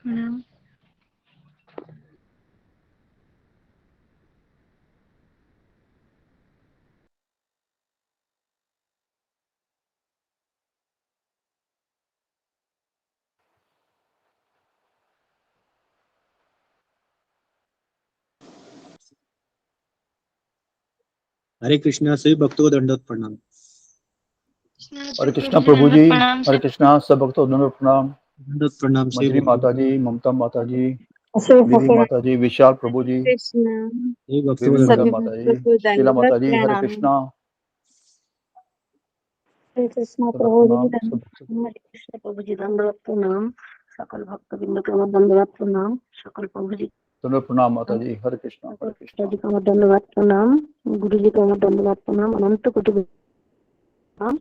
प्रणाम। हरे कृष्णा सभी भक्तों को दंडवत प्रणाम। हरे कृष्णा प्रभु जी, हरे कृष्णा सब भक्तों को दंडवत प्रणाम। दंडवत प्रणाम सभी मंजरी माता जी, ममता माता जी, दीदी माता जी, विशाल प्रभु जी, सभी भक्तों देवी को मंडल दंडवत माता जी, शीला माता जी, हरे कृष्णा। हरे कृष्णा प्रभु जी, हरे कृष्ण प्रभु जी, दंडवत प्रणाम। सकल भक्त बिंदु को दंडवत प्रणाम। सकल प्रभु जी दंडवत प्रणाम माता जी, हरे कृष्णा, हरे कृष्णा। जी को दंडवत प्रणाम। गुरु जी को दंडवत प्रणाम। अनंत कोटि प्रणाम।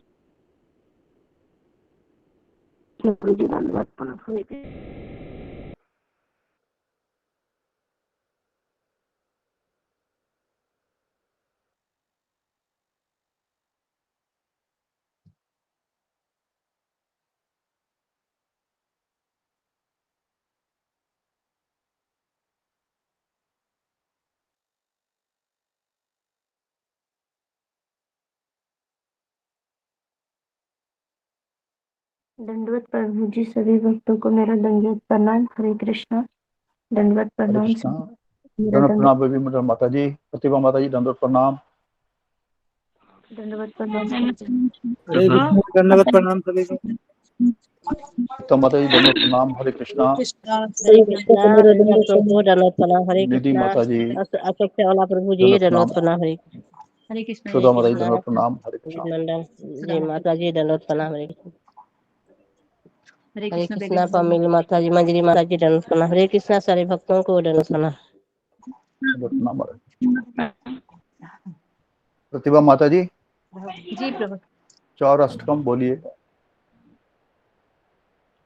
गुरु जी दंडवत प्रणाम। दंडवत प्रभु जी, सभी भक्तों को मेरा दंडवत प्रणाम। हरे कृष्णा। दंडवत हरे प्रणाम। कृष्णा। दंडवत प्रणाम देवी मंडल माता जी, प्रतिभा माता जी, दंडवत प्रणाम। दंडवत प्रणाम। दंडवत प्रणाम सभी को। तो माता जी दंडवत प्रणाम। हरे कृष्णा। हरे कृष्णा। दंडवत प्रणाम। हरे निधि कृष्णा। माता जी, अशोक सेवाला प्रभु जी, दंडवत दंडवत प्रणाम। प्रणाम। हरे कृष्ण। सुधा माता जी, दंडवत प्रणाम। हरे कृष्णा। मंडल जी माता जी, दंडवत प्रणाम। हरे कृष्णा। फैमिली माता जी, मंजरी माता जी, दंडवत प्रणाम। हरे कृष्णा। सारे भक्तों को दंडवत प्रणाम। दंडवत प्रणाम। प्रतिभा माता जी, जी प्रभु। 4 अष्टकम बोलिए।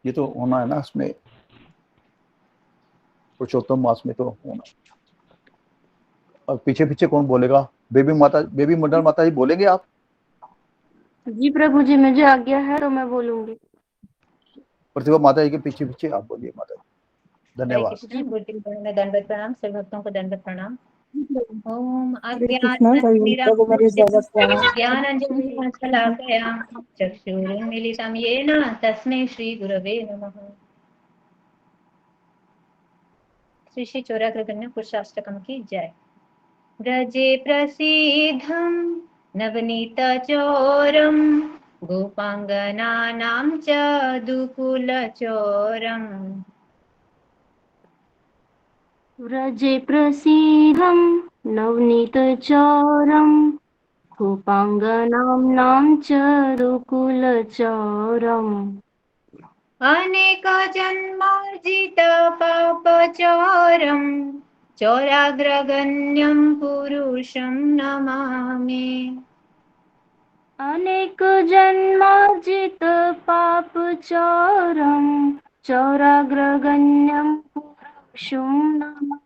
ये तो होना है ना इसमें, पुरुषोत्तम मास में तो होना। और पीछे पीछे कौन बोलेगा? बेबी माता, बेबी मंडल माता जी बोलेंगे आप? जी प्रभु जी, मुझे आज्ञा है तो मैं बोलूंगी। प्रतिभा माता जी के पीछे पीछे आप बोलिए माता जी। धन्यवाद। दंडवत प्रणाम। सभी भक्तों को दंडवत प्रणाम। ओम ज्ञानांजलिशलाकया चक्षुरुन्मीलितं येन तस्मै श्री गुरवे नमः। श्री श्री चौराग्रगण्य पुरुषाष्टकम की जय। व्रजे प्रसीद्धं नवनीतचोरं गोपाङ्गनानां च दुकुलचोरम्। व्रजे प्रसीद्धं नवनीतचोरं गोपाङ्गनाम्नां च दुकुलचोरम्। अनेकजन्मार्जित पापचोरं चोराग्रगण्यं पुरुषं नमामि। अनेकजन्मार्जित पापचोरं चोराग्रगण्यं पुरुषं नमामि।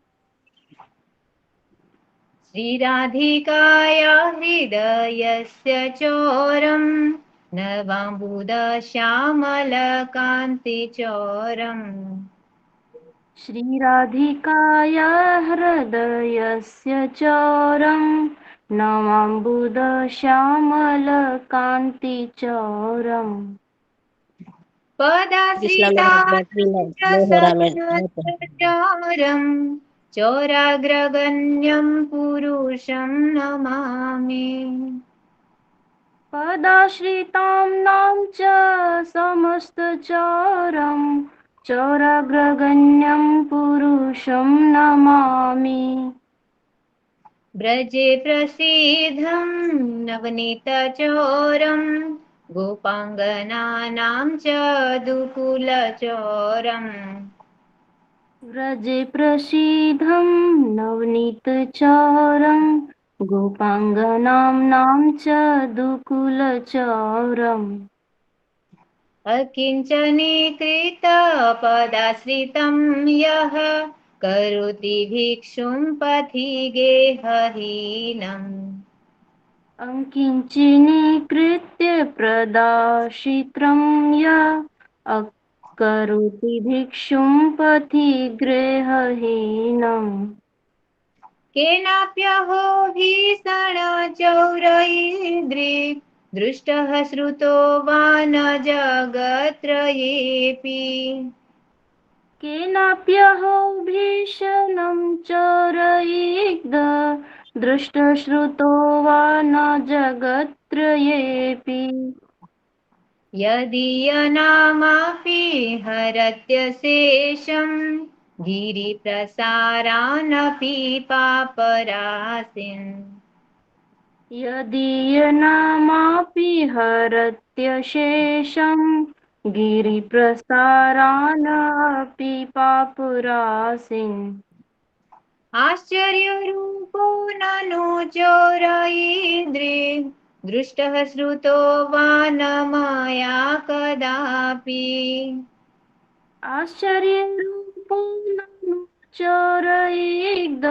श्रीराधिकाया हृदयस्य चोरं नवाम्बुदश्यामलकान्तिचोरम्। श्रीराधिकाया हृदयस्य चोरं नवाम्बुदश्यामलकान्तिचोरम्। पदाश्रिताचोरं चोराग्रगण्यं पुरुषं नमामि। पदाश्रिताम्नां च समस्तचोरं चोराग्रगण्यं पुरुषं नमामि। व्रजे प्रसीद्धं नवनीतचोरं गोपाङ्गनानां च दुकुलचोरम् व्रजे प्रसीदं नवनीतचौरं गोपाङ्गनाम्नां च दुकुलचौरम् अकिञ्चनीकृतपदाश्रितं यः करोति भिक्षुं पथि गेहहीनम् अङ्किञ्चिनीकृत्य प्रदाशित्रं य करोति भिक्षुं पथि गृहहीनम् केनाप्यहो भीषणचौरैर्दृक् दृष्टः श्रुतो वा न जगत्त्रयेऽपि केनाप्यहो भीषणं चोरयेद् दृष्टश्रुतो वा न जगत्त्रयेऽपि यदीयनामापि हरत्यशेषं गिरिप्रसारानपि पापराशिन् यदीयनामापि हरत्यशेषं गिरिप्रसारानपि पापुरासिन् आश्चर्यरूपो ननु चोरयिद्रिक् दृष्टः श्रुतो वा न मया कदापि आश्चर्यरूपो ननु चोरयेद्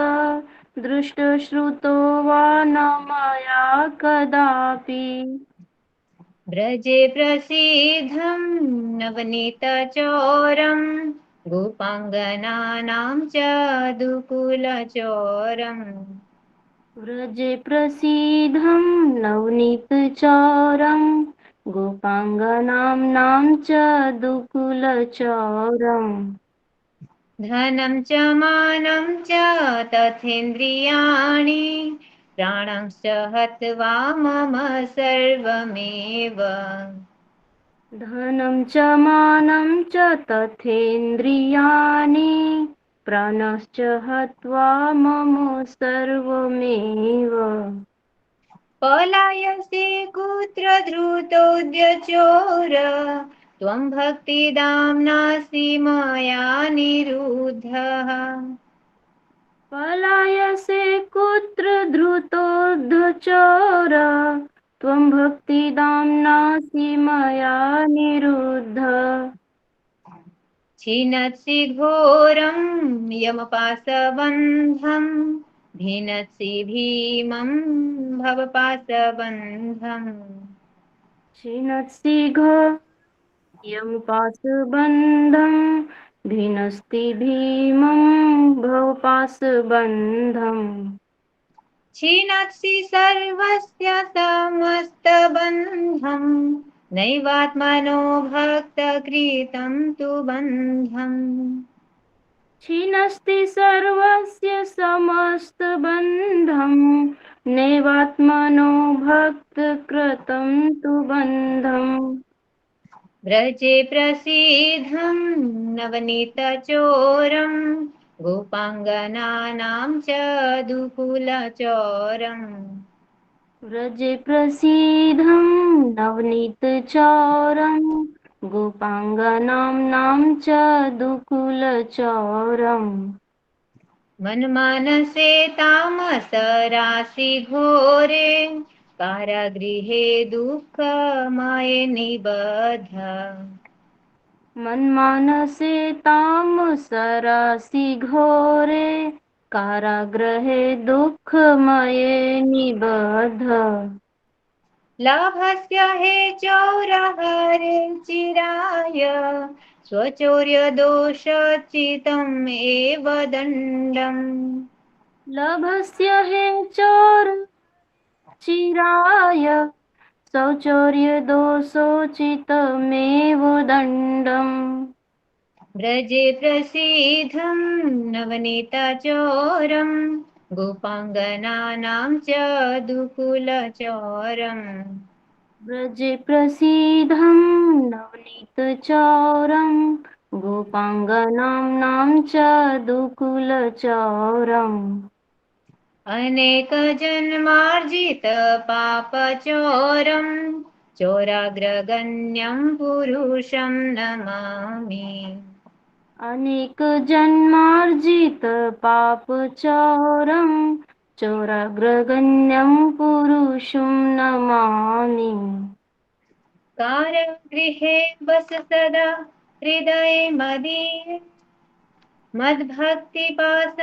दृष्टश्रुतो वा न मया कदापि व्रजे प्रसिद्धं नवनीतचोरम् गोपाङ्गनानां च दुकुलचोरम् व्रजे प्रसीदं नवनीतचौरं गोपाङ्गनाम्नां च दुकुलचौरम् धनं च मानं च तथेन्द्रियाणि प्राणंश्च हत्वा मम सर्वमेव धनं च मानं च तथेन्द्रियाणि प्राणश्च हत्वा मम सर्वमेव पलायसे कुत्र धृतोऽद्य त्वं भक्तिदाम्नासि मया निरुद्धः पलायसे कुत्र धृतोऽधचोर त्वं भक्तिदाम्नासि मया निरुद्ध छिनत्सि घोरं यमपाशबन्धं भिनत्सि भीमं भवपाशबन्धम् छिनत्सि घोरं पाशबन्धं भिनस्ति भीमं भवपाशबन्धम् छिनत्सि सर्वस्य समस्तबन्धं नैवात्मनो भक्तकृतं तु बन्धम् छिनस्ति सर्वस्य समस्तबन्धं नैवात्मनो भक्तकृतं तु बन्धम् व्रजे प्रसीद्धं नवनीतचोरं गोपाङ्गनानां च दुकुलचोरम् व्रजे प्रसीदं नवनीतचौरं गोपाङ्गनाम्नां च दुकुलचौरम् मन्मानसे तामसराशि घोरे कारागृहे दुःखमये निबद्ध मन्मानसे तामसरासि घोरे कारागृहे दुःखमये निबद्ध लाभस्य हे चौरहरे चिराय स्वचौर्यदोषचितम् एव दण्डम् लभस्य हे चोर चिराय शौचौर्यदोषोचितमेव दण्डम् व्रजे प्रसीद्धं नवनीतचोरम् गोपाङ्गनानां च दुकुलचोरम् व्रजे प्रसीदं नवनीतचौरं गोपाङ्गनाम्नां च दुकुलचौरम् अनेकजन्मार्जित पापचोरम् चोराग्रगण्यं पुरुषं नमामि। अनेक जन्मार्जित पाप चौरम चोराग्रगण्यं पुरुषं नमामि। कारागृहे वस सदा हृदये मदीये, मद्भक्तिपाश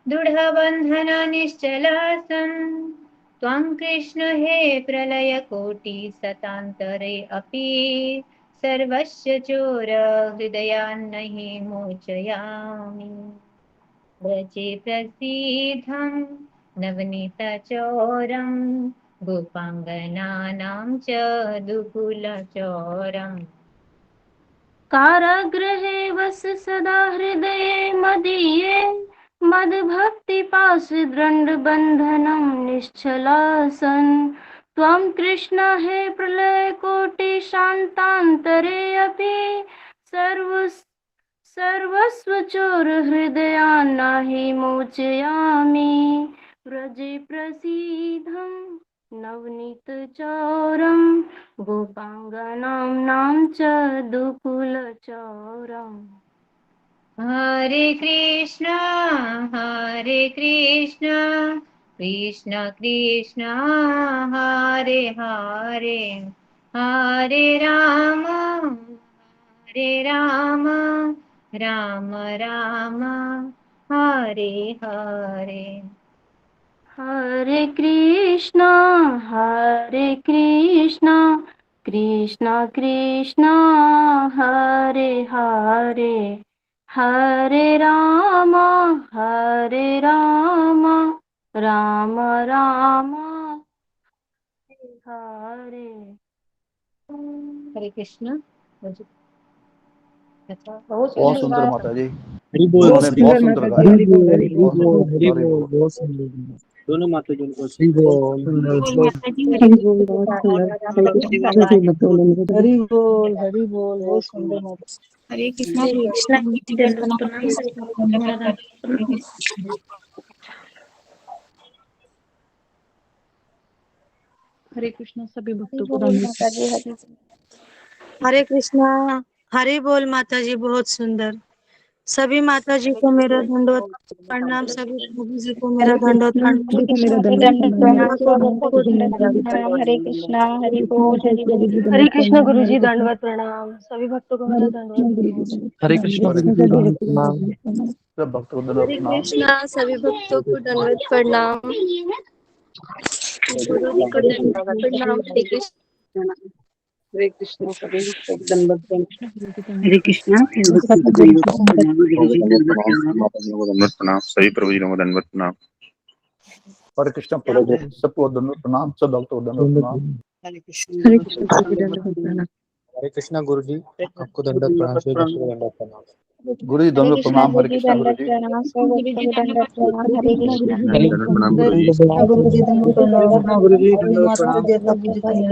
दृढबन्धन निश्चलासन्। त्वं कृष्ण हे प्रलयकोटिशतान्तरे अपि सर्वस्य चोरहृदयान्नहि मोचयामि। व्रजे प्रसीदं नवनीतचौरं गोपाङ्गनानां च दुकुलचौरम्। कारागृहे वस सदा हृदये मदीये, मद्भक्तिपाशदण्डबन्धनं निश्चलासन्। त्वं कृष्ण हे प्रलयकोटिशान्तान्तरे अपि सर्वस्वचोरहृदयान्नाहि मोचयामि। व्रजे प्रसीदं नवनीतचौरं गोपाङ्गनाम्नां च दुकुलचौरम्। हरे कृष्ण कृष्ण कृष्ण हरे हरे, हरे राम राम राम हरे हरे। हरे कृष्ण कृष्ण कृष्ण हरे हरे, हरे राम राम राम हरे। हरे कृष्ण। बहुत सुंदर माता जी, हरि बोल उन्होंने बहुत सुंदर गाया। हरि बोल हरि बहुत बोल सुंदर, हरि हरि बोल बोल। बहुत सुंदर। दोनों माता जी को हरि बोल सुंदर हरि बोल बहुत सुंदर। हरे बोल हरि बोल बहुत सुंदर माता। हरे कृष्ण हरे कृष्ण दंडवत प्रणाम मेरा दान। हरे कृष्ण सभी हरि भक्तों को बोल धन्यवाद। माता जी हरि। हरे कृष्णा। हरि बोल माता जी, बहुत सुंदर। सभी माता जी को मेरा दंडवत प्रणाम, सभी प्रभु जी को मेरा दंडवत प्रणाम। सभी को मेरा दंड प्रणाम दंडवत प्रणाम। हरे कृष्णा हरि बोल हरि बोल। हरे कृष्ण गुरु जी दंडवत प्रणाम। सभी भक्तों को मेरा दंडवत प्रणाम। हरे कृष्ण हरे हरि कृष्णा। बोल। सब भक्तों को हरे प्रणाम। कृष्णा, सभी भक्तों को दंडवत प्रणाम। गुरु जी को दंडवत प्रणाम। हरे कृष्ण। हरे कृष्ण सभी भक्तों को दंडवत प्रणाम। हरे कृष्ण प्रभु जी को दंडवत प्रणाम, माता जी को दंडवत प्रणाम, सभी प्रभु जी को दंडवत प्रणाम। हरे कृष्ण प्रभु, सबको दंडवत प्रणाम, सब भक्तों को दंडवत प्रणाम। हरे कृष्ण हरे गुरु जी कृष्ण को सभी दंडवत दंडवत प्रणाम। हरे कृष्णा गुरु जी, आपको दंडवत प्रणाम, दंडवत सभी भक्तों को प्रणाम। दंडवत प्रणाम। गुरु जी हरे दंडवत कृष्णा प्रणाम। गुरु हरे जी कृष्णा गुरु दंडवत जी। प्रणाम। सब भक्तों को दंडवत प्रणाम। हरे कृष्णा। हरे दंडवत प्रणाम गुरु जी। गुरु जी दंडवत प्रणाम। हरे कृष्णा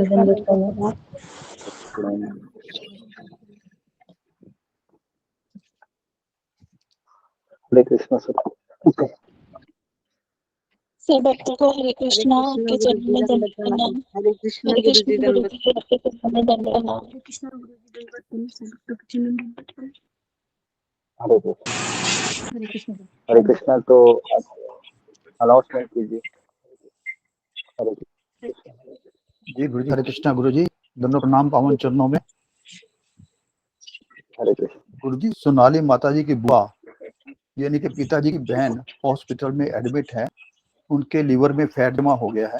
दंडवत प्रणाम। हरे कृष्ण सर। सब भक्तों को हरे हरे कृष्णा कृष्ण के गुरु चरणों जी में दंडवत दंडवत प्रणाम। प्रणाम। हरे कृष्ण हरे गुरु जी कृष्ण गुरु दंडवत जी के चरणों में दंडवत प्रणाम। हरे कृष्ण गुरु जी दंडवत प्रणाम, सभी भक्तों के चरणों में दंडवत प्रणाम। हरे कृष्ण। हरे कृष्ण हरे कृष्णा, तो अनाउंसमेंट कीजिए। हरे कृष्ण जी। गुरु जी हरे कृष्णा गुरु जी, दंडवत प्रणाम पावन चरणों में। हरे कृष्ण गुरु जी। सोनाली माता जी की बुआ यानी कि पिताजी की बहन हॉस्पिटल में एडमिट है। उनके लीवर में फैट जमा हो गया है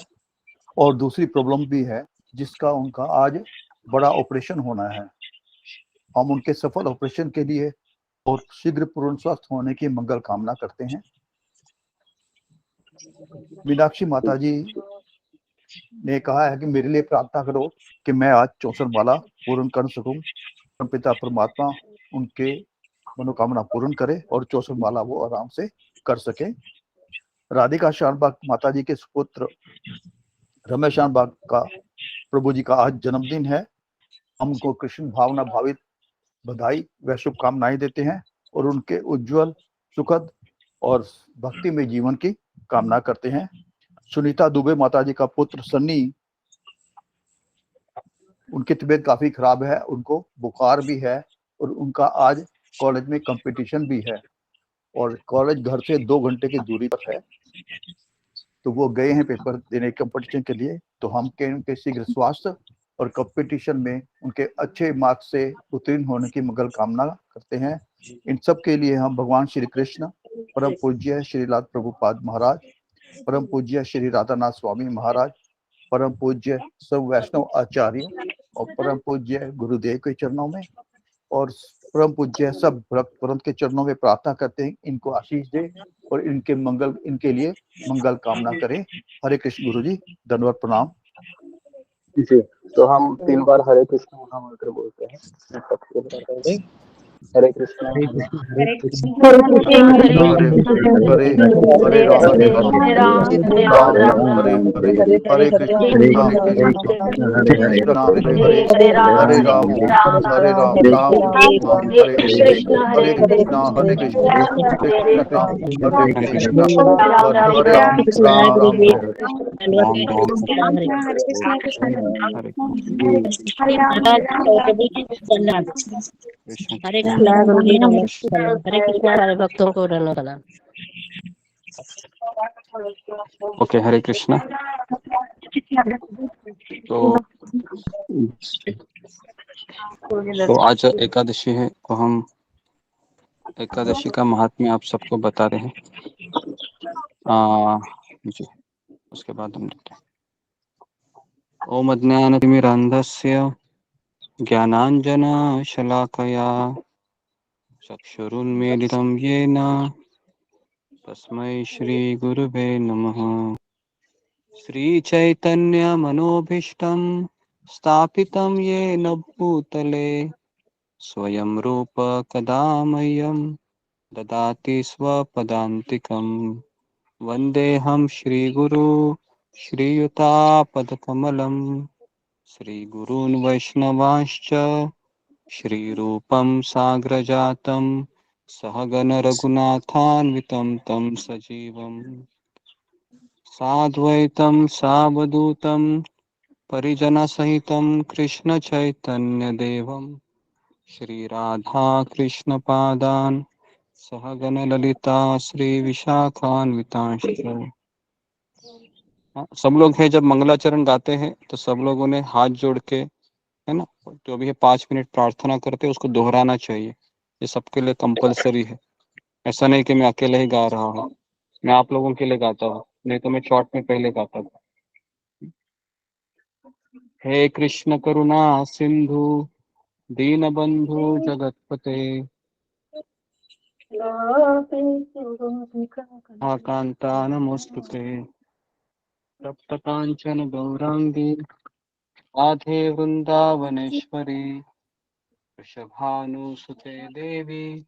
और दूसरी प्रॉब्लम भी है जिसका उनका आज बड़ा ऑपरेशन होना है। हम उनके सफल ऑपरेशन के लिए और शीघ्र पूर्ण स्वस्थ होने की मंगल कामना करते हैं। मीनाक्षी माता जी ने कहा है कि मेरे लिए प्रार्थना करो कि मैं आज 64 माला पूर्ण कर सकूं। पिता परमात्मा उनके मनोकामना पूर्ण करे और 64 माला वो आराम से कर सके। राधिका शानबाग माता जी के सुपुत्र रमेश शानबाग का प्रभु जी का आज जन्मदिन है। हमको कृष्ण भावना भावित बधाई व शुभकामनाएं देते हैं और उनके उज्जवल सुखद और भक्ति में जीवन की कामना करते हैं। सुनीता दुबे माता जी का पुत्र सन्नी उनकी तबीयत काफी खराब है, उनको बुखार भी है और उनका आज कॉलेज में कंपटीशन भी है और कॉलेज घर से 2 घंटे की दूरी पर है। तो वो गए हैं पेपर देने कंपटीशन के लिए। तो हम के उनके शीघ्र स्वास्थ्य और कंपटीशन में उनके अच्छे मार्क्स से उत्तीर्ण होने की मंगल कामना करते हैं। इन सब के लिए हम भगवान श्री कृष्ण, परम पूज्य श्री लाल प्रभुपाद महाराज, परम पूज्य श्री राधानाथ स्वामी महाराज, परम पूज्य सब वैष्णव आचार्यों और परम पूज्य गुरुदेव के चरणों में और परम पूज्य सब भक्त वृंद के चरणों में प्रार्थना करते हैं, इनको आशीष दे और इनके लिए मंगल कामना करें। हरे कृष्ण गुरु जी, धन्यवाद, प्रणाम जी। तो हम 3 बार हरे कृष्ण महामंत्र बोलते हैं। मैं सबको बताता हूँ। हरे कृष्णा हरे कृष्ण हरे हरे हरे राम हरे राम राम राम हरे हरे, हरे कृष्ण हरे कृष्ण कृष्ण हरे हरे, हरे राम राम राम हरे हरे, हरे कृष्ण कृष्ण राम हरे कृष्ण हरे राम राम हरे हरे। हरे कृष्णा गुरु जी नमस्कार। हरे कृष्णा सारे भक्तों को धन्यवाद। ओके, हरे कृष्णा। तो आज एकादशी है, तो हम एकादशी का महात्म्य आप सबको बता रहे हैं। जी, उसके बाद हम देखते हैं। ओम अज्ञानतिमिरान्धस्य ज्ञानाञ्जनशलाकया चक्षुरुन्मीलितं येन तस्मै श्रीगुरुवे नमः। श्रीचैतन्यमनोभीष्टं स्थापितं येन भूतले स्वयं रूप कदा मह्यं ददाति स्वपदान्तिकं। वन्देऽहं श्रीगुरु श्रीयुतापदकमलं श्रीगुरून् वैष्णवांश्च श्रीरूपं साग्रजातं सहगण रघुनाथान्वितं तं सजीवं साद्वैतं सावधूतं परिजनसहितं कृष्ण चैतन्यदेवं श्रीराधा कृष्णपादान् सहगण ललिता श्री विशाखान्वितांश्च। सब लोग हैं, जब मंगलाचरण गाते हैं तो सब लोगों ने हाथ जोड़ के, है ना, जो भी है 5 मिनट प्रार्थना करते हैं उसको दोहराना चाहिए। ये सबके लिए कंपलसरी है। ऐसा नहीं कि मैं अकेले ही गा रहा हूँ, मैं आप लोगों के लिए गाता हूँ, नहीं तो मैं शॉर्ट में पहले गाता था। हे कृष्ण करुणा सिंधु दीनबंधु जगतपते कांता नमोस्तुते तप्त कांचन गौरांगी राधे वृंदावनेश्वरी वृषभानुसुते देवी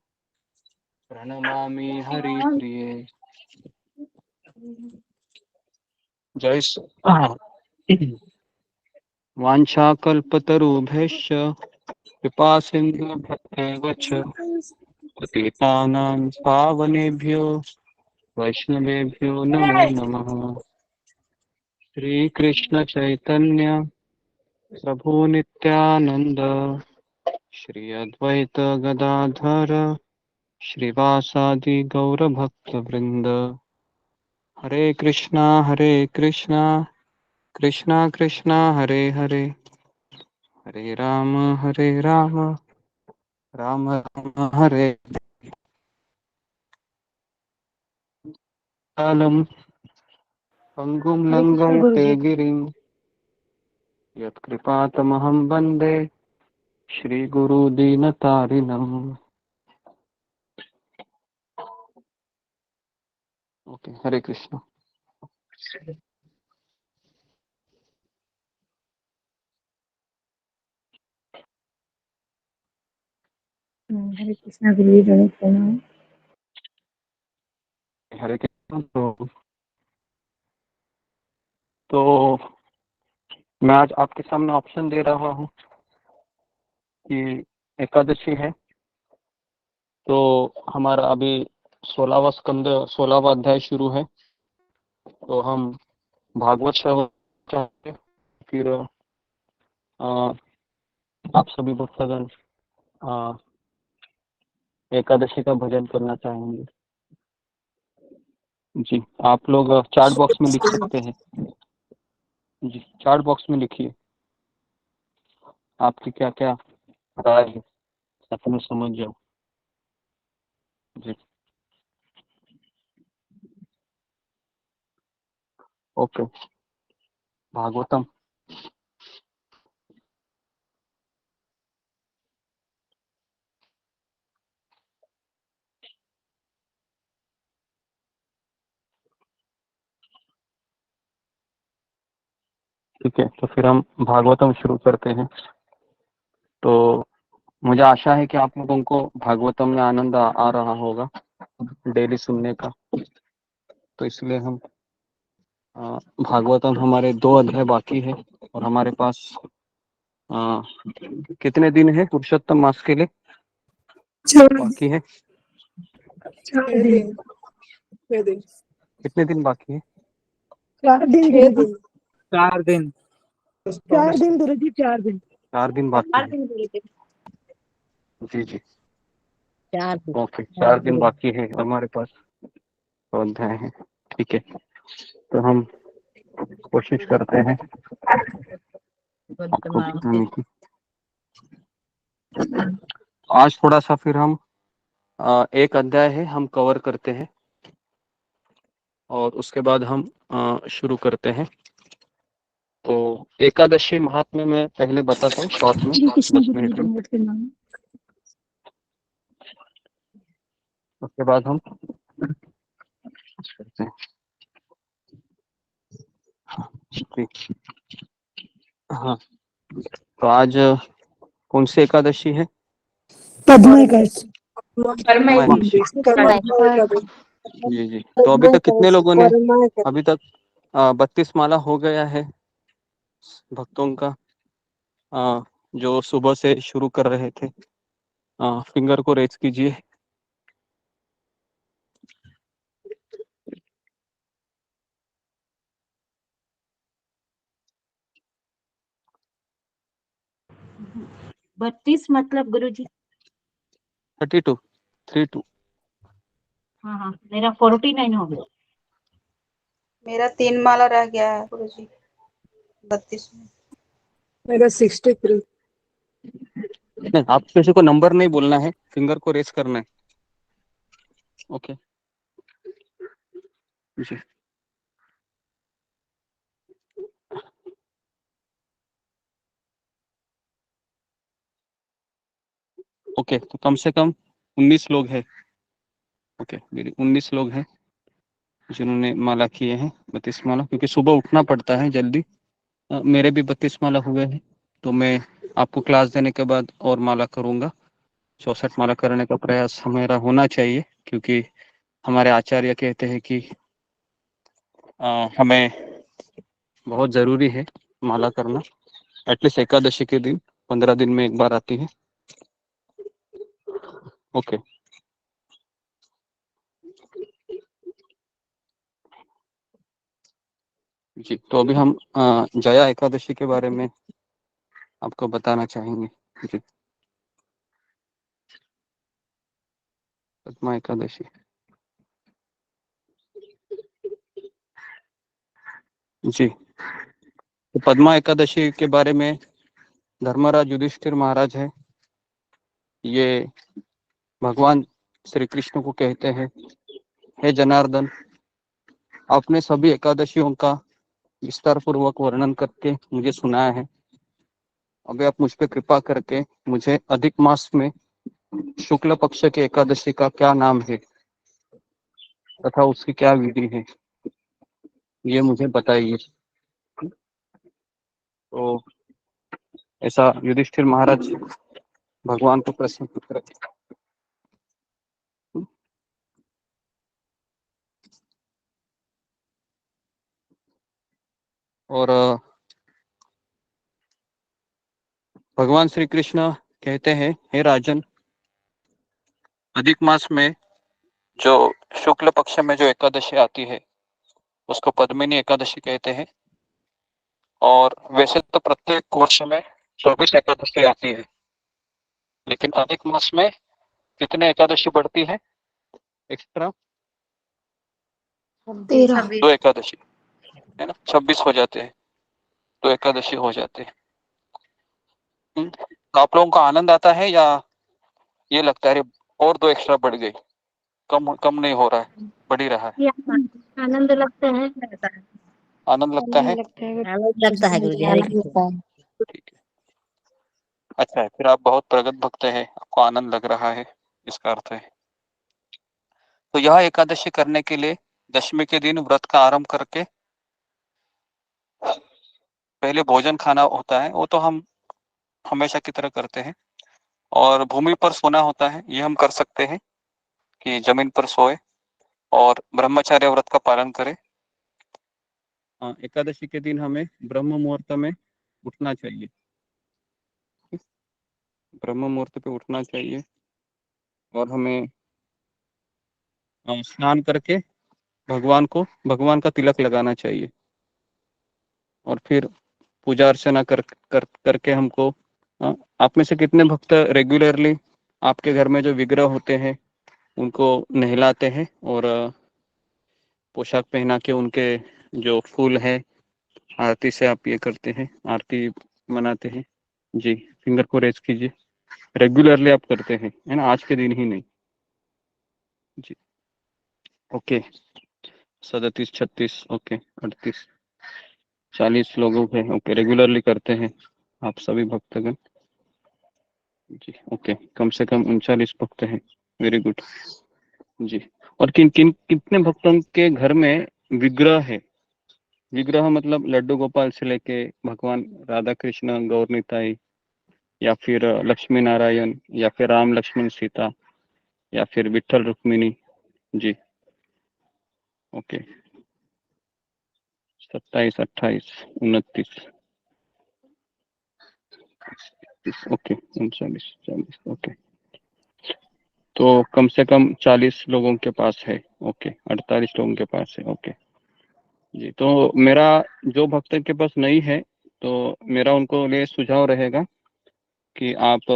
प्रणमामि हरिप्रिये। जय वाञ्छाकल्पतरुभ्यश्च कृपा सिन्धुभ्येव च पतितानां पावनेभ्यो वैष्णवेभ्यो नमो नमः। श्रीकृष्ण चैतन्य प्रभु नित्यानंद श्री अद्वैत गदाधर श्रीवासादि गौर भक्त वृंद। हरे कृष्णा कृष्णा कृष्णा हरे हरे, हरे राम राम राम हरे। कालम पंगुम हरे कृष्णा गुरु लंघयते जी। गिरिं यत्कृपातमहं वन्दे श्रीगुरुदीनतारिणम्। ओके, हरे कृष्ण। हरे कृष्णा गुरु जी प्रणाम। हरे कृष्ण। तो मैं आज आपके सामने ऑप्शन दे रहा हूँ कि एकादशी है, तो हमारा अभी 16वां स्कंद 16वां अध्याय शुरू है। तो हम भागवत श्रवण चाहते, फिर आप सभी भक्तगण एकादशी का भजन करना चाहेंगे। जी, आप लोग चार्ट बॉक्स में लिख सकते हैं। जी, चार्ट बॉक्स में लिखिए आपकी क्या क्या राय है, ताकि मैं समझ जाऊँ। जी, ओके। भागवतम ठीक है, तो फिर हम भागवतम शुरू करते हैं। तो मुझे आशा है कि आप लोगों को भागवतम में आनंद आ रहा होगा डेली सुनने का। तो इसलिए हम भागवतम हमारे 2 अध्याय बाकी है और हमारे पास कितने दिन है पुरुषोत्तम मास के लिए बाकी है? 4 दिन। कितने दिन बाकी है? 4 दिन 6 दिन। 4 दिन। 4 दिन गुरुजी, 4 दिन। 4 दिन बाकी है। जी जी, 4 दिन। ओके, 4 दिन बाकी है हमारे पास, तो अध्याय है। ठीक है, तो हम कोशिश करते हैं आपको बताने की। आज थोड़ा सा फिर हम एक अध्याय है हम कवर करते हैं और उसके बाद हम शुरू करते हैं। तो एकादशी महात्म्य में पहले बताता हूँ शॉर्ट में, हरे कृष्ण 10 गुरु जी मिनट में। दंडवत प्रणाम। उसके बाद हम करते हैं। ठीक, हाँ, तो आज कौन सी एकादशी है? पद्मा एकादशी। पद्मा एकादशी। जी जी, तो अभी तक कितने लोगों ने अभी तक 32 माला हो गया है भक्तों का, जो सुबह से शुरू कर रहे थे? फिंगर को रेज कीजिए। बत्तीस मतलब गुरुजी? 32 32। हाँ हाँ, मेरा 49 हो गया। मेरा 3 माला रह गया है गुरुजी, 32 में। मेरा 63। नहीं, आप किसी को नंबर नहीं बोलना है, फिंगर को रेस करना है। ओके जी, ओके, तो कम से कम 19 लोग हैं। ओके, मेरी 19 लोग हैं जिन्होंने माला किए हैं 32 माला, क्योंकि सुबह उठना पड़ता है जल्दी। मेरे भी 32 माला हुए हैं, तो मैं आपको क्लास देने के बाद और माला करूँगा। 64 माला करने का प्रयास हमारा होना चाहिए, क्योंकि हमारे आचार्य कहते हैं कि हमें बहुत ज़रूरी है माला करना। एटलीस्ट एकादशी के दिन 15 दिन में एक बार आती है। ओके, जी, तो अभी हम जया एकादशी के बारे में आपको बताना चाहेंगे। जी, पद्मा एकादशी। जी, तो पद्मा एकादशी के बारे में धर्मराज युधिष्ठिर महाराज है, ये भगवान श्री कृष्ण को कहते हैं, हे जनार्दन, आपने सभी एकादशियों का विस्तार पूर्वक वर्णन करके मुझे सुनाया है। अभी आप मुझ पे कृपा करके मुझे अधिक मास में शुक्ल पक्ष के एकादशी का क्या नाम है तथा उसकी क्या विधि है, ये मुझे बताइए। तो ऐसा युधिष्ठिर महाराज भगवान को प्रश्न पूछ रहे थे। और भगवान श्री कृष्ण कहते हैं, हे राजन, अधिक मास में जो शुक्ल पक्ष में जो एकादशी आती है उसको पद्मिनी एकादशी कहते हैं। और वैसे तो प्रत्येक वर्ष में 24 एकादशी आती है, लेकिन अधिक मास में कितने एकादशी बढ़ती है एक्स्ट्रा? 13 2 एकादशी, है ना, 26 हो जाते हैं, 2 एकादशी हो जाते हैं। तो आप लोगों को आनंद आता है या ये लगता है अरे और 2 एक्स्ट्रा बढ़ गई, कम नहीं हो रहा है, बढ़ ही रहा है? ये आनंद लगता है। आनंद लगता है। लगता है गुरुजी, आनंद लगता है। ठीक है, अच्छा है, फिर आप बहुत प्रगत भक्त है, आपको आनंद लग रहा है, इसका अर्थ है। तो यह एकादशी करने के लिए दशमी के दिन व्रत का आरंभ करके पहले भोजन खाना होता है, वो तो हम हमेशा की तरह करते हैं, और भूमि पर सोना होता है, ये हम कर सकते हैं कि जमीन पर सोए और ब्रह्मचर्य व्रत का पालन करें। एकादशी के दिन हमें ब्रह्म मुहूर्त में उठना चाहिए, ब्रह्म मुहूर्त पे उठना चाहिए, और हमें स्नान करके भगवान का तिलक लगाना चाहिए, और फिर पूजा अर्चना करके हमको आप में से कितने भक्त रेगुलरली आपके घर में जो विग्रह होते हैं उनको नहलाते हैं और पोशाक पहना के उनके जो फूल है आरती से आप ये करते हैं, आरती मनाते हैं? जी, फिंगर को रेज कीजिए। रेगुलरली आप करते हैं, है ना, आज के दिन ही नहीं? जी, ओके। 37, 36, ओके, 38, 40 लोगों के, ओके, रेगुलरली करते हैं आप सभी भक्तगण। जी, ओके, कम से कम 39 भक्त हैं, वेरी गुड जी। और कितने भक्तों के घर में विग्रह है? विग्रह मतलब लड्डू गोपाल से लेके भगवान राधा कृष्ण गौर निताई, या फिर लक्ष्मी नारायण, या फिर राम लक्ष्मण सीता, या फिर विठल रुक्मिणी? जी, ओके, 27, 28, 29, ओके, 39, 40, ओके, तो कम से कम 40 लोगों के पास है, ओके, 48 लोगों के पास है, ओके जी। तो मेरा जो भक्त के पास नहीं है, तो मेरा उनको लिए सुझाव रहेगा कि आप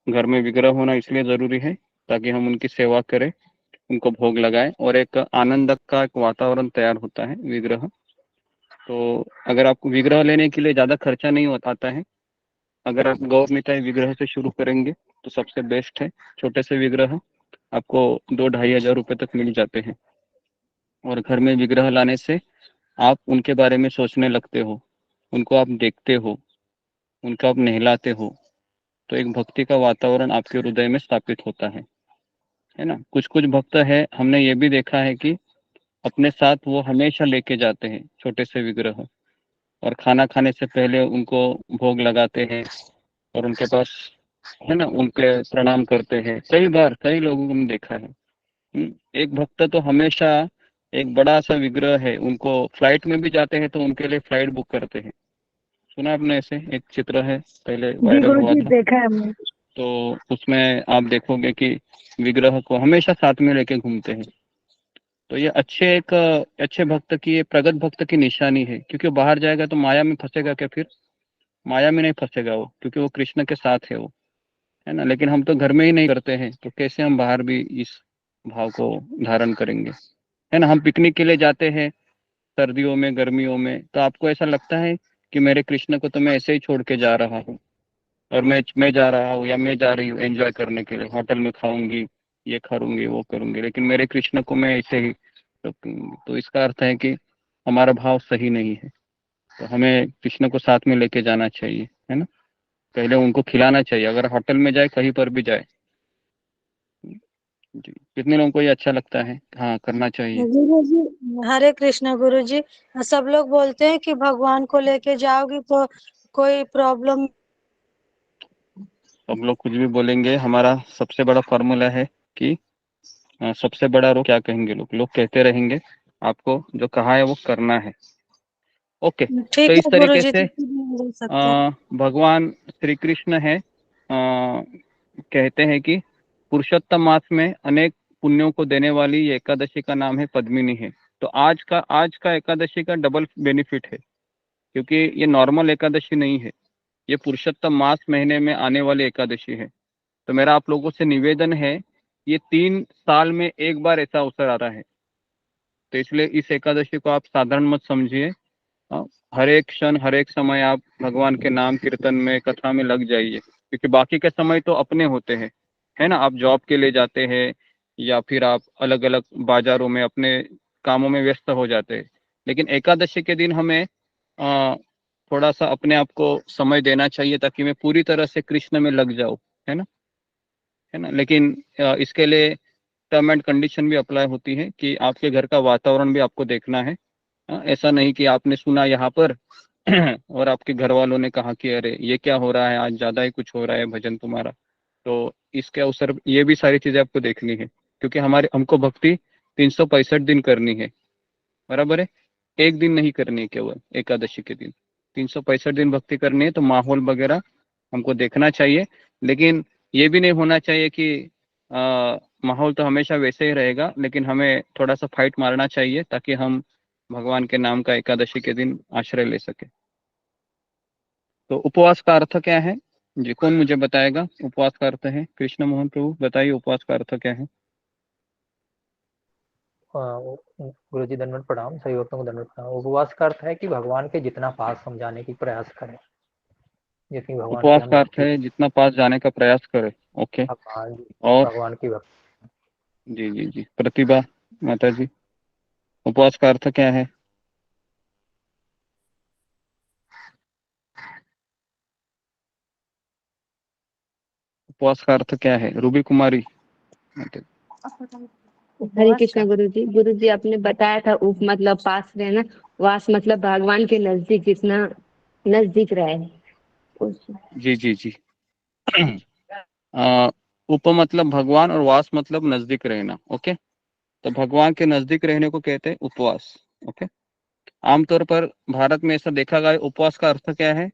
घर में विग्रह होना इसलिए ज़रूरी है ताकि हम उनकी सेवा करें, उनको भोग लगाएं, और एक आनंद का एक वातावरण तैयार होता है विग्रह। तो अगर आपको विग्रह लेने के लिए ज़्यादा खर्चा नहीं आता है, अगर आप गौर निताई विग्रह से शुरू करेंगे तो सबसे बेस्ट है। छोटे से विग्रह आपको 2-2.5 हज़ार रुपये तक मिल जाते हैं, और घर में विग्रह लाने से आप उनके बारे में सोचने लगते हो, उनको आप देखते हो, उनको आप नहलाते हो, तो एक भक्ति का वातावरण आपके हृदय में स्थापित होता है ना। कुछ कुछ भक्त है, हमने ये भी देखा है कि अपने साथ वो हमेशा लेके जाते हैं छोटे से विग्रह, और खाना खाने से पहले उनको भोग लगाते हैं, और उनके पास, है ना, उनके प्रणाम करते हैं। कई बार कई लोगों को हमने देखा है। एक भक्त तो हमेशा एक बड़ा सा विग्रह है, उनको फ्लाइट में भी जाते हैं तो उनके लिए फ्लाइट बुक करते हैं। सुना आपने? ऐसे एक चित्र है, पहले जी वायरल हुआ गुरुजी, था, देखा है हमने। तो उसमें आप देखोगे कि विग्रह को हमेशा साथ में लेके घूमते हैं। तो ये अच्छे भक्त की, ये प्रगत भक्त की निशानी है, क्योंकि वो बाहर जाएगा तो माया में फंसेगा क्या? फिर माया में नहीं फंसेगा वो, क्योंकि वो कृष्ण के साथ है वो, है ना। लेकिन हम तो घर में ही नहीं करते हैं, तो कैसे हम बाहर भी इस भाव को धारण करेंगे, है ना। हम पिकनिक के लिए जाते हैं सर्दियों में, गर्मियों में, तो आपको ऐसा लगता है कि मेरे कृष्ण को तो मैं ऐसे ही छोड़ के जा रहा हूँ, और मैं जा रहा हूँ या मैं जा रही हूँ एंजॉय करने के लिए, होटल में खाऊंगी, ये करूंगी, वो करूंगी, लेकिन मेरे कृष्ण को मैं ऐसे ही रखूंगी। तो इसका अर्थ है कि हमारा भाव सही नहीं है। तो हमें कृष्ण को साथ में लेके जाना चाहिए, है ना। पहले उनको खिलाना चाहिए, अगर होटल में जाए, कहीं पर भी जाए। जी, कितने लोगों को ये अच्छा लगता है? हाँ, करना चाहिए। गुरुजी, हरे कृष्णा गुरुजी। सब लोग बोलते हैं कि भगवान को लेके जाओगी तो कोई प्रॉब्लम। सब लोग कुछ भी बोलेंगे, हमारा सबसे बड़ा फॉर्मूला है कि सबसे बड़ा रोग क्या कहेंगे लोग कहते रहेंगे, आपको जो कहा है वो करना है। ओके, तो ठीक इस है तरीके गुरुजी, से तो फिर नहीं बोल सकते हैं। भगवान श्री कृष्ण है, कहते हैं कि पुरुषोत्तम मास में अनेक पुण्यों को देने वाली ये एकादशी का नाम है पद्मिनी है। तो आज का एकादशी का डबल बेनिफिट है, क्योंकि ये नॉर्मल एकादशी नहीं है, ये पुरुषोत्तम मास महीने में आने वाली एकादशी है। तो मेरा आप लोगों से निवेदन है, ये 3 साल में एक बार ऐसा अवसर आ रहा है, तो इसलिए इस एकादशी को आप साधारण मत समझिए। हर एक क्षण हर एक समय आप भगवान के नाम कीर्तन में कथा में लग जाइए, क्योंकि बाकी के समय तो अपने होते हैं, है ना। आप जॉब के लिए जाते हैं या फिर आप अलग अलग बाजारों में अपने कामों में व्यस्त हो जाते हैं, लेकिन एकादशी के दिन हमें थोड़ा सा अपने आप को समय देना चाहिए, ताकि मैं पूरी तरह से कृष्ण में लग जाऊं, है ना, है ना। लेकिन इसके लिए टर्म एंड कंडीशन भी अप्लाई होती है कि आपके घर का वातावरण भी आपको देखना है। ऐसा नहीं कि आपने सुना यहाँ पर और आपके घर वालों ने कहा कि अरे ये क्या हो रहा है, आज ज्यादा ही कुछ हो रहा है भजन तुम्हारा, तो इसके अवसर ये भी सारी चीजें आपको देखनी है, क्योंकि हमको भक्ति 365 दिन करनी है, बराबर है। एक दिन नहीं करनी है केवल एकादशी के दिन, 365 दिन भक्ति करनी है। तो माहौल वगैरह हमको देखना चाहिए, लेकिन ये भी नहीं होना चाहिए कि माहौल तो हमेशा वैसे ही रहेगा, लेकिन हमें थोड़ा सा फाइट मारना चाहिए ताकि हम भगवान के नाम का एकादशी के दिन आश्रय ले सके। तो उपवास का अर्थ क्या है जी, कौन मुझे बताएगा? उपवास का अर्थ है, कृष्ण मोहन प्रभु बताइए, उपवास का अर्थ क्या है? गुरु जी दंडवत प्रणाम, सही भक्तों को दंडवत प्रणाम। उपवास का अर्थ है कि भगवान के जितना पास हम जाने की प्रयास करें, जितनी भगवान की उपवास हम का अर्थ भक्ति, है जितना पास जाने का प्रयास करें। ओके, और भगवान की भक्ति। जी जी जी, प्रतिभा माता जी, उपवास का अर्थ क्या है? उपवास का अर्थ क्या है, रूबी कुमारी? हरे कृष्णा गुरु जी आपने बताया था उप मतलब पास रहना, वास मतलब भगवान के नजदीक, जितना नजदीक रहे। जी जी जी उप मतलब भगवान और वास मतलब नजदीक रहना। ओके, तो भगवान के नजदीक रहने को कहते हैं उपवास। ओके, आमतौर पर भारत में ऐसा देखा गया, उपवास का अर्थ क्या है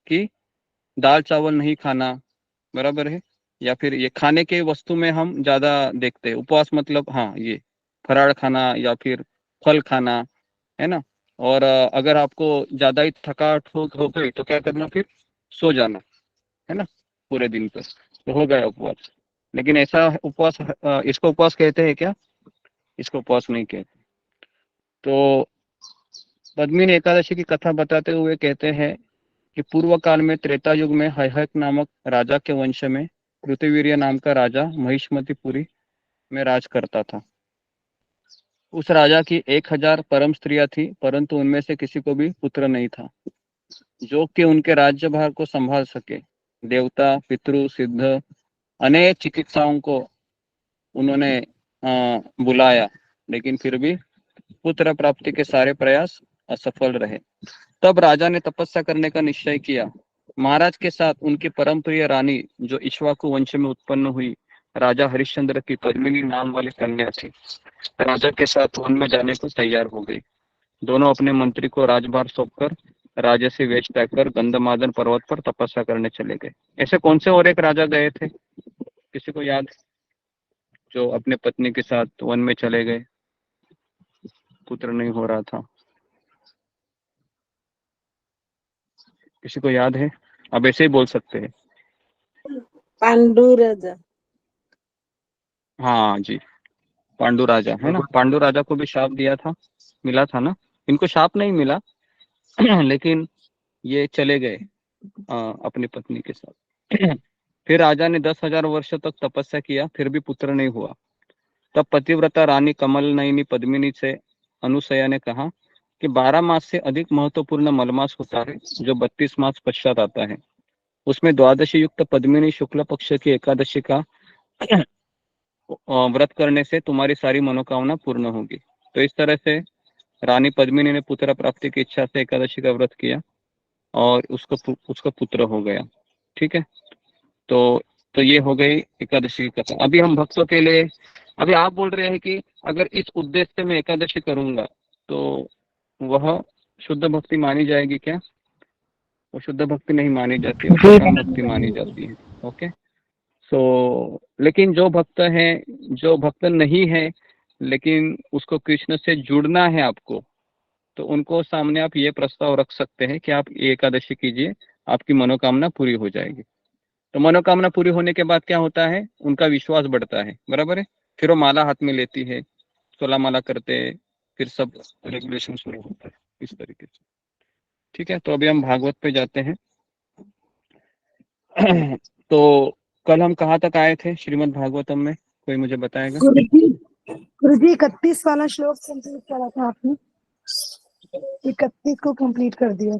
कि दाल चावल नहीं खाना, बराबर है, या फिर ये खाने के वस्तु में हम ज्यादा देखते हैं उपवास मतलब, हाँ ये फराळ खाना या फिर फल खाना, है ना। और अगर आपको ज्यादा ही थकावट हो गई तो क्या करना, फिर सो जाना, है ना, पूरे दिन पर, तो हो गया उपवास। लेकिन ऐसा उपवास इसको उपवास कहते हैं क्या? इसको उपवास नहीं कहते। तो पद्मिनी एकादशी की कथा बताते हुए कहते हैं कि पूर्व काल में त्रेता युग में हयहक नामक राजा के वंश में कृतवीर्य नाम का राजा महिष्मतिपुरी में राज करता था। उस राजा की 1000 परम स्त्रियां थी, परंतु उनमें से किसी को भी पुत्र नहीं था जो कि उनके राज्यभार को संभाल सके। देवता, पितृ, सिद्ध, अनेक चिकित्साओं को उन्होंने बुलाया, लेकिन फिर भी पुत्र प्राप्ति के सारे प्रयास असफल रहे। तब राजा ने तपस्या करने का निश्चय किया। महाराज के साथ उनकी परम प्रिय रानी, जो इक्ष्वाकु वंश में उत्पन्न हुई राजा हरिश्चंद्र की पद्मिनी नाम वाली कन्या थी, राजा के साथ वन में जाने को तैयार हो गई। दोनों अपने मंत्री को राजभार सौंपकर राजा से वेश त्याग कर गंधमादन पर्वत पर तपस्या करने चले गए। ऐसे कौन से और एक राजा गए थे, किसी को याद, जो अपने पत्नी के साथ वन में चले गए, पुत्र नहीं हो रहा था? किसी को याद है? अब ऐसे ही बोल सकते हैं। पांडु राजा। हाँ जी, पांडु राजा, है ना। पांडु राजा को भी शाप दिया था, मिला था ना। इनको शाप नहीं मिला लेकिन ये चले गए अपनी पत्नी के साथ। फिर राजा ने 10,000 वर्ष तक तपस्या किया, फिर भी पुत्र नहीं हुआ। तब पतिव्रता रानी कमल नयनी पद्मिनी से अनुसया ने कहा कि 12 मास से अधिक महत्वपूर्ण मलमास होता है, जो 32 मास पश्चात आता है। उसमें द्वादशी युक्त पद्मिनी शुक्ल पक्ष की एकादशी का व्रत करने से तुम्हारी सारी मनोकामना पूर्ण होगी। तो इस तरह से रानी पद्मिनी ने पुत्र प्राप्ति की इच्छा से एकादशी का व्रत किया और उसका पुत्र हो गया। ठीक है, तो ये हो गई एकादशी की कथा। अभी हम भक्तों के लिए, अभी आप बोल रहे हैं कि अगर इस उद्देश्य से मैं एकादशी करूंगा तो वह शुद्ध भक्ति मानी जाएगी क्या? वो शुद्ध भक्ति नहीं मानी जाती, वो सकाम भक्ति मानी जाती है। ओके, लेकिन जो भक्त है, जो भक्त नहीं है लेकिन उसको कृष्ण से जुड़ना है आपको, तो उनको सामने आप ये प्रस्ताव रख सकते हैं कि आप ये एकादशी कीजिए, आपकी मनोकामना पूरी हो जाएगी। तो मनोकामना पूरी होने के बाद क्या होता है, उनका विश्वास बढ़ता है, बराबर है। फिर वो माला हाथ में लेती है, 16 माला करते हैं, फिर सब रेगुलेशन शुरू होता है इस तरीके से। ठीक है, तो अभी हम भागवत पे जाते हैं। तो कल हम कहाँ तक आए थे श्रीमद् भागवतम में, कोई मुझे बताएगा? गुरुजी 31 वाला श्लोक कंप्लीट करा था आपने, 31 को कंप्लीट कर दिया।